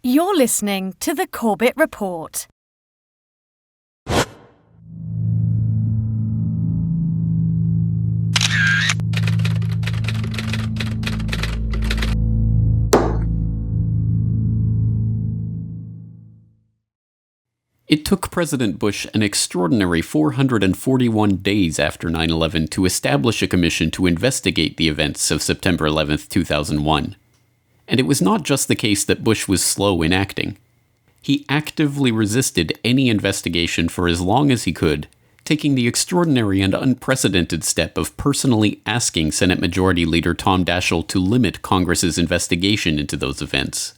You're listening to the Corbett Report. It took President Bush an extraordinary 441 days after 9/11 to establish a commission to investigate the events of September 11, 2001. And it was not just the case that Bush was slow in acting. He actively resisted any investigation for as long as he could, taking the extraordinary and unprecedented step of personally asking Senate Majority Leader Tom Daschle to limit Congress's investigation into those events.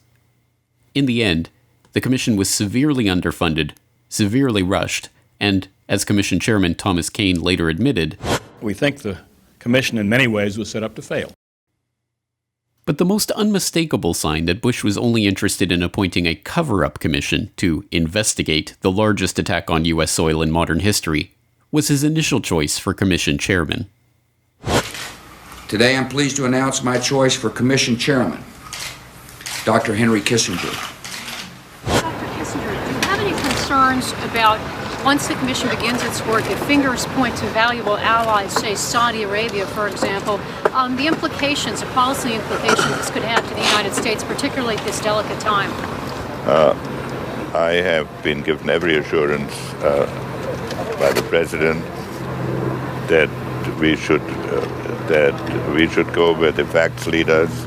In the end, the commission was severely underfunded, severely rushed, and, as Commission Chairman Thomas Kean later admitted, "We think the commission in many ways was set up to fail." But the most unmistakable sign that Bush was only interested in appointing a cover-up commission to investigate the largest attack on U.S. soil in modern history was his initial choice for commission chairman. Today I'm pleased to announce my choice for commission chairman, Dr. Henry Kissinger. Dr. Kissinger, do you have any concerns about, once the commission begins its work, if fingers point to valuable allies, say Saudi Arabia, for example, the implications, the policy implications this could have to the United States, particularly at this delicate time? I have been given every assurance by the President that we should go where the facts lead us.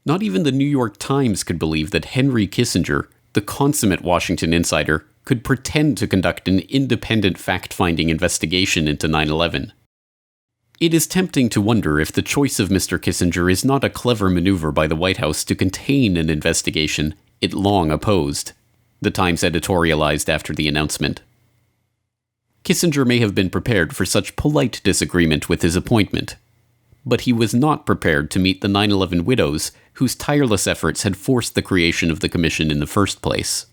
Not even the New York Times could believe that Henry Kissinger, the consummate Washington insider, could pretend to conduct an independent fact-finding investigation into 9/11. It is tempting to wonder if the choice of Mr. Kissinger is not a clever maneuver by the White House to contain an investigation it long opposed, the Times editorialized after the announcement. Kissinger may have been prepared for such polite disagreement with his appointment, but he was not prepared to meet the 9/11 widows whose tireless efforts had forced the creation of the commission in the first place.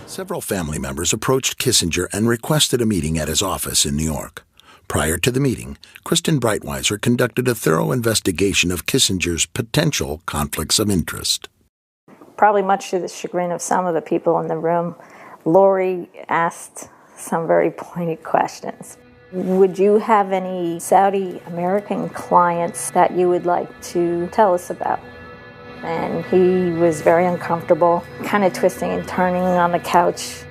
Several family members approached Kissinger and requested a meeting at his office in New York. Prior to the meeting, Kristen Breitweiser conducted a thorough investigation of Kissinger's potential conflicts of interest. Probably much to the chagrin of some of the people in the room, Lori asked some very pointed questions. Would you have any Saudi American clients that you would like to tell us about? And he was very uncomfortable, kind of twisting and turning on the couch.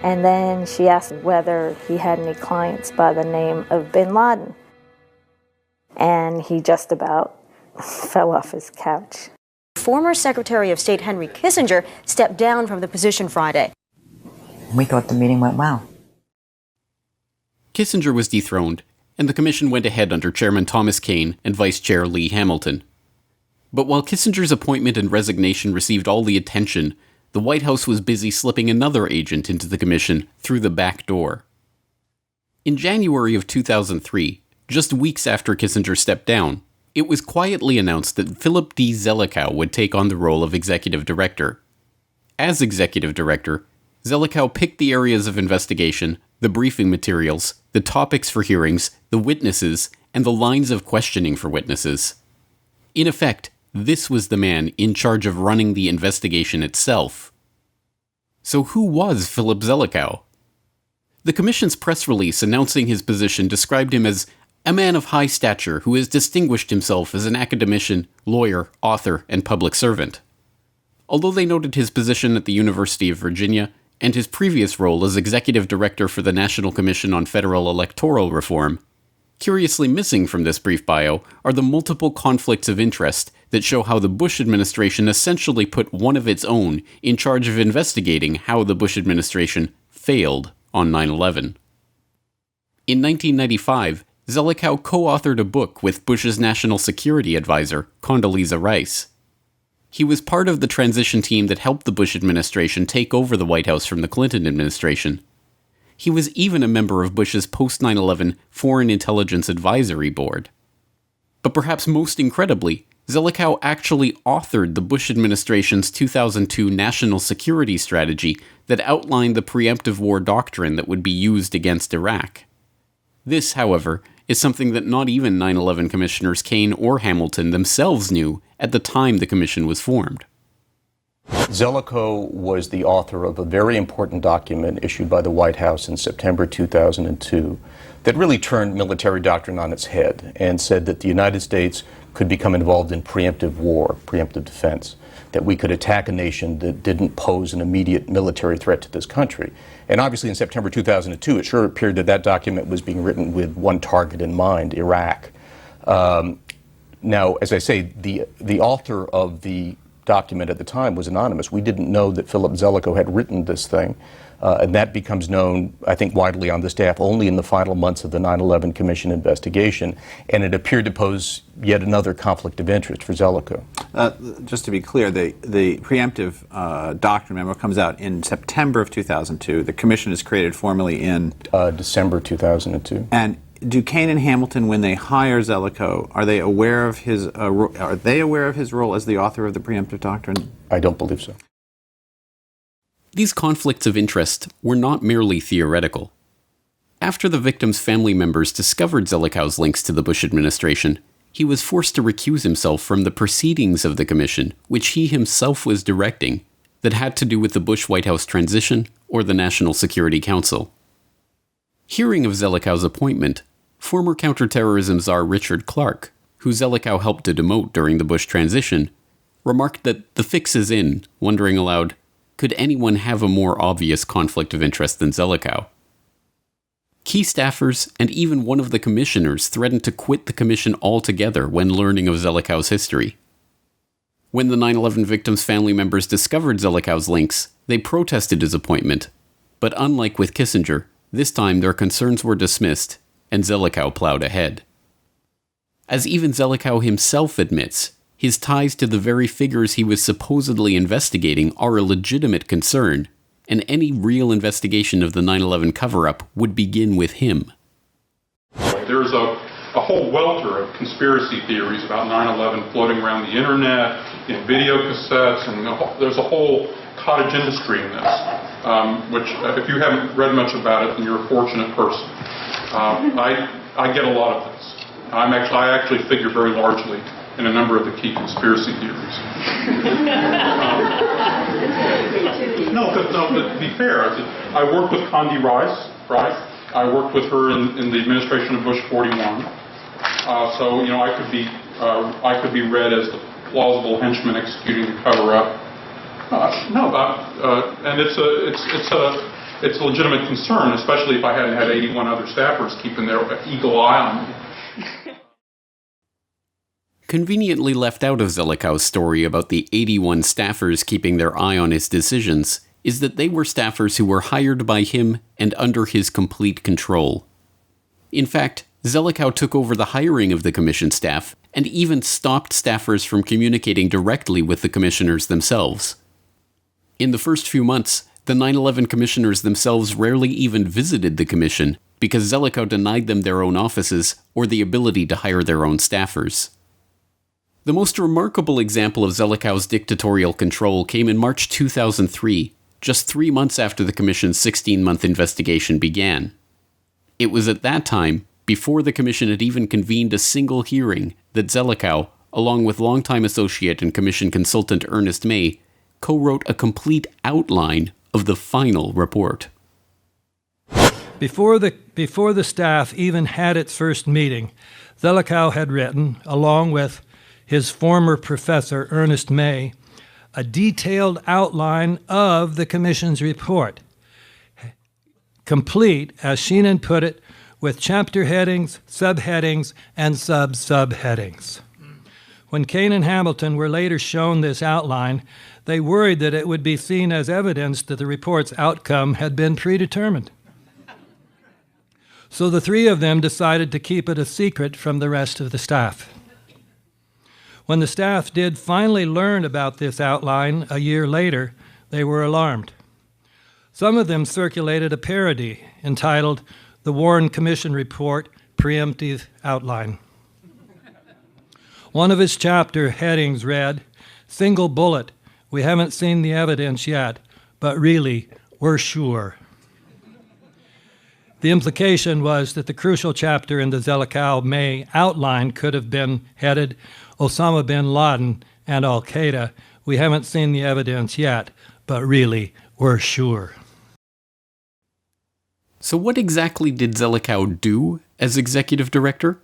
And then she asked whether he had any clients by the name of Bin Laden. And he just about fell off his couch. Former Secretary of State Henry Kissinger stepped down from the position Friday. We thought the meeting went well. Kissinger was dethroned, and the commission went ahead under Chairman Thomas Kean and Vice Chair Lee Hamilton. But while Kissinger's appointment and resignation received all the attention, the White House was busy slipping another agent into the commission through the back door. In January of 2003, just weeks after Kissinger stepped down, it was quietly announced that Philip Zelikow would take on the role of executive director. As executive director, Zelikow picked the areas of investigation, the briefing materials, the topics for hearings, the witnesses, and the lines of questioning for witnesses. In effect, this was the man in charge of running the investigation itself. So who was Philip Zelikow? The Commission's press release announcing his position described him as a man of high stature who has distinguished himself as an academician, lawyer, author, and public servant. Although they noted his position at the University of Virginia and his previous role as executive director for the National Commission on Federal Electoral Reform, curiously missing from this brief bio are the multiple conflicts of interest that show how the Bush administration essentially put one of its own in charge of investigating how the Bush administration failed on 9/11. In 1995, Zelikow co-authored a book with Bush's national security advisor, Condoleezza Rice. He was part of the transition team that helped the Bush administration take over the White House from the Clinton administration. He was even a member of Bush's post-9/11 Foreign Intelligence Advisory Board. But perhaps most incredibly, Zelikow actually authored the Bush administration's 2002 national security strategy that outlined the preemptive war doctrine that would be used against Iraq. This, however, is something that not even 9/11 Commissioners Kean or Hamilton themselves knew at the time the commission was formed. Zelikow was the author of a very important document issued by the White House in September 2002 that really turned military doctrine on its head and said that the United States could become involved in preemptive war, preemptive defense, that we could attack a nation that didn't pose an immediate military threat to this country. And obviously in September 2002, it sure appeared that that document was being written with one target in mind, Iraq. Now, as I say, the author of the document at the time was anonymous. We didn't know that Philip Zelikow had written this thing, and that becomes known, I think, widely on the staff only in the final months of the 9/11 Commission investigation, and it appeared to pose yet another conflict of interest for Zelikow. Just to be clear, the preemptive doctrine memo comes out in September of 2002. The Commission is created formally in December 2002. And do Kane and Hamilton, when they hire Zelikow, are they aware of his role as the author of the preemptive doctrine? I don't believe so. These conflicts of interest were not merely theoretical. After the victim's family members discovered Zelikow's links to the Bush administration, he was forced to recuse himself from the proceedings of the commission, which he himself was directing, that had to do with the Bush White House transition or the National Security Council. Hearing of Zelikow's appointment, former counterterrorism czar Richard Clarke, who Zelikow helped to demote during the Bush transition, remarked that the fix is in, wondering aloud, could anyone have a more obvious conflict of interest than Zelikow? Key staffers and even one of the commissioners threatened to quit the commission altogether when learning of Zelikow's history. When the 9/11 victims' family members discovered Zelikow's links, they protested his appointment, but unlike with Kissinger, this time their concerns were dismissed, and Zelikow plowed ahead. As even Zelikow himself admits, his ties to the very figures he was supposedly investigating are a legitimate concern, and any real investigation of the 9/11 cover-up would begin with him. There's a whole welter of conspiracy theories about 9/11 floating around the internet, in video cassettes, and there's a whole cottage industry in this, which if you haven't read much about it, then you're a fortunate person. I get a lot of this. I actually figure very largely in a number of the key conspiracy theories. No, but to be fair, I worked with Condi Rice, right? I worked with her in the administration of Bush 41. So I could be read as the plausible henchman executing the cover-up. And it's a legitimate concern, especially if I hadn't had 81 other staffers keeping their eagle eye on me. Conveniently left out of Zelikow's story about the 81 staffers keeping their eye on his decisions is that they were staffers who were hired by him and under his complete control. In fact, Zelikow took over the hiring of the commission staff and even stopped staffers from communicating directly with the commissioners themselves. In the first few months, the 9/11 commissioners themselves rarely even visited the commission because Zelikow denied them their own offices or the ability to hire their own staffers. The most remarkable example of Zelikow's dictatorial control came in March 2003, just 3 months after the Commission's 16-month investigation began. It was at that time, before the Commission had even convened a single hearing, that Zelikow, along with longtime associate and Commission consultant Ernest May, co-wrote a complete outline of the final report. Before the staff even had its first meeting, Zelikow had written, along with his former professor, Ernest May, a detailed outline of the Commission's report, complete, as Sheenan put it, with chapter headings, subheadings, and sub-subheadings. When Kane and Hamilton were later shown this outline, they worried that it would be seen as evidence that the report's outcome had been predetermined. So the three of them decided to keep it a secret from the rest of the staff. When the staff did finally learn about this outline a year later, they were alarmed. Some of them circulated a parody entitled The Warren Commission Report Preemptive Outline. One of its chapter headings read, "Single bullet, we haven't seen the evidence yet, but really, we're sure." The implication was that the crucial chapter in the Zelikow-May outline could have been headed Osama bin Laden and Al-Qaeda, We haven't seen the evidence yet, but really, we're sure. So what exactly did Zelikow do as executive director?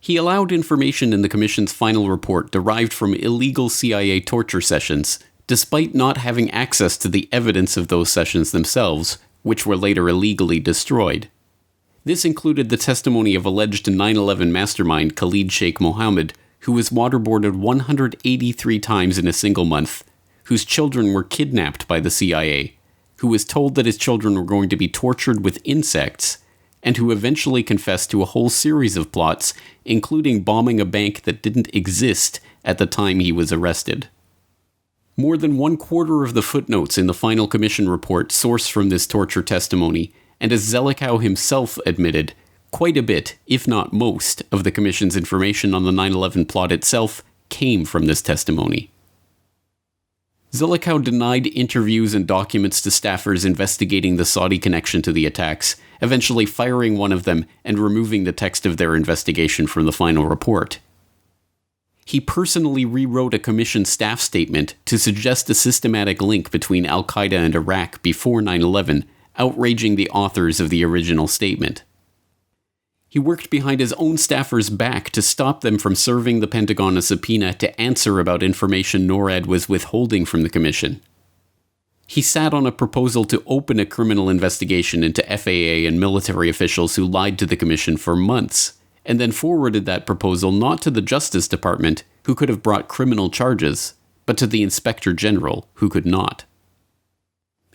He allowed information in the Commission's final report derived from illegal CIA torture sessions, despite not having access to the evidence of those sessions themselves, which were later illegally destroyed. This included the testimony of alleged 9/11 mastermind Khalid Sheikh Mohammed, who was waterboarded 183 times in a single month, whose children were kidnapped by the CIA, who was told that his children were going to be tortured with insects, and who eventually confessed to a whole series of plots, including bombing a bank that didn't exist at the time he was arrested. More than 1/4 of the footnotes in the final commission report source from this torture testimony, and as Zelikow himself admitted, quite a bit, if not most, of the commission's information on the 9/11 plot itself came from this testimony. Zelikow denied interviews and documents to staffers investigating the Saudi connection to the attacks, eventually firing one of them and removing the text of their investigation from the final report. He personally rewrote a commission staff statement to suggest a systematic link between al-Qaeda and Iraq before 9/11, outraging the authors of the original statement. He worked behind his own staffers' back to stop them from serving the Pentagon a subpoena to answer about information NORAD was withholding from the commission. He sat on a proposal to open a criminal investigation into FAA and military officials who lied to the commission for months, and then forwarded that proposal not to the Justice Department, who could have brought criminal charges, but to the Inspector General, who could not.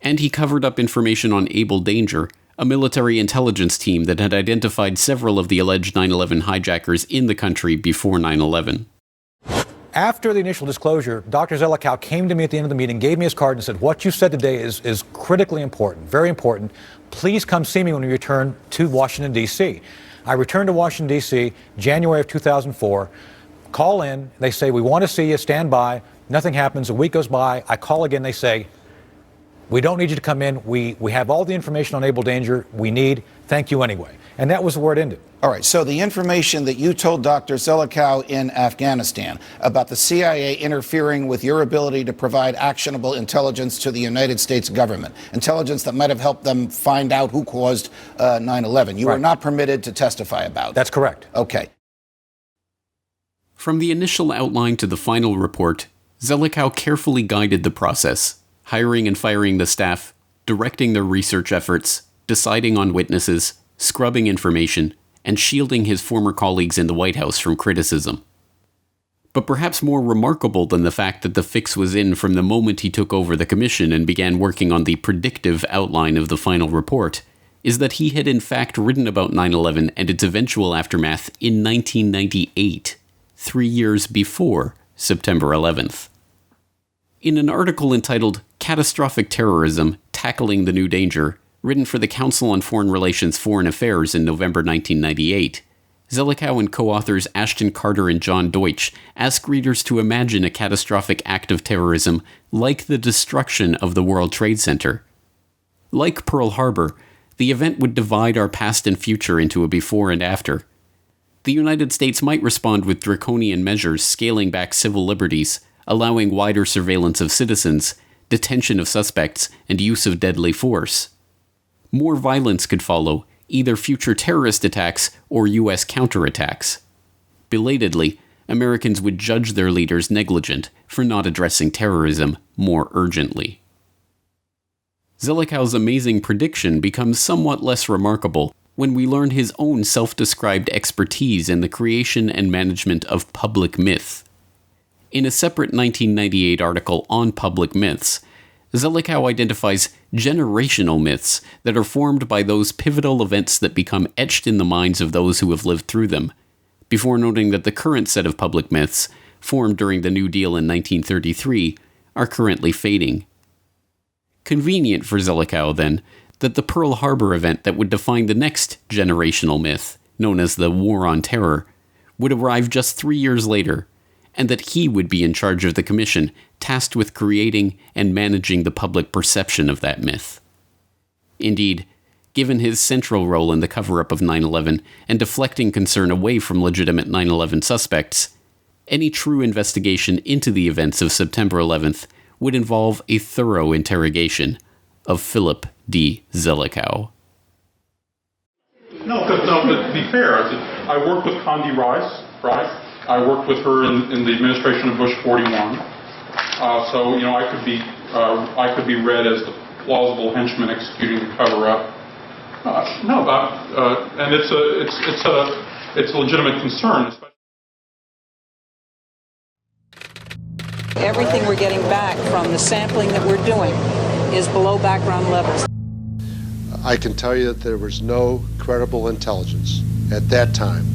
And he covered up information on Able Danger, a military intelligence team that had identified several of the alleged 9/11 hijackers in the country before 9/11. After the initial disclosure, Dr. Zelikow came to me at the end of the meeting, gave me his card and said, "What you said today is critically important, very important. Please come see me when we return to Washington, D.C." I returned to Washington, D.C., January of 2004, call in, they say, "We want to see you, stand by." Nothing happens. A week goes by. I call again. They say, "We don't need you to come in. We have all the information on Able Danger we need. Thank you anyway." And that was where it ended. All right, so the information that you told Dr. Zelikow in Afghanistan about the CIA interfering with your ability to provide actionable intelligence to the United States government, intelligence that might have helped them find out who caused 9/11, you were not permitted to testify about. That's correct. Okay. From the initial outline to the final report, Zelikow carefully guided the process, hiring and firing the staff, directing their research efforts, deciding on witnesses, scrubbing information, and shielding his former colleagues in the White House from criticism. But perhaps more remarkable than the fact that the fix was in from the moment he took over the commission and began working on the predictive outline of the final report, is that he had in fact written about 9/11 and its eventual aftermath in 1998, 3 years before September 11th. In an article entitled Catastrophic Terrorism, Tackling the New Danger, written for the Council on Foreign Relations Foreign Affairs in November 1998, Zelikow and co-authors Ashton Carter and John Deutsch ask readers to imagine a catastrophic act of terrorism like the destruction of the World Trade Center. Like Pearl Harbor, the event would divide our past and future into a before and after. The United States might respond with draconian measures scaling back civil liberties, allowing wider surveillance of citizens, detention of suspects, and use of deadly force. More violence could follow, either future terrorist attacks or U.S. counterattacks. Belatedly, Americans would judge their leaders negligent for not addressing terrorism more urgently. Zelikow's amazing prediction becomes somewhat less remarkable when we learn his own self-described expertise in the creation and management of public myth. In a separate 1998 article on public myths, Zelikow identifies generational myths that are formed by those pivotal events that become etched in the minds of those who have lived through them, before noting that the current set of public myths, formed during the New Deal in 1933, are currently fading. Convenient for Zelikow, then, that the Pearl Harbor event that would define the next generational myth, known as the War on Terror, would arrive just 3 years later, and that he would be in charge of the commission tasked with creating and managing the public perception of that myth. Indeed, given his central role in the cover-up of 9/11 and deflecting concern away from legitimate 9/11 suspects, Any true investigation into the events of September 11th would involve a thorough interrogation of Philip D. Zelikow. No, but to be fair, I worked with Condi Rice, right? I worked with her in the administration of Bush 41. So, you know, I could be read as the plausible henchman executing the cover-up. And it's a legitimate concern. Everything we're getting back from the sampling that we're doing is below background levels. I can tell you that there was no credible intelligence at that time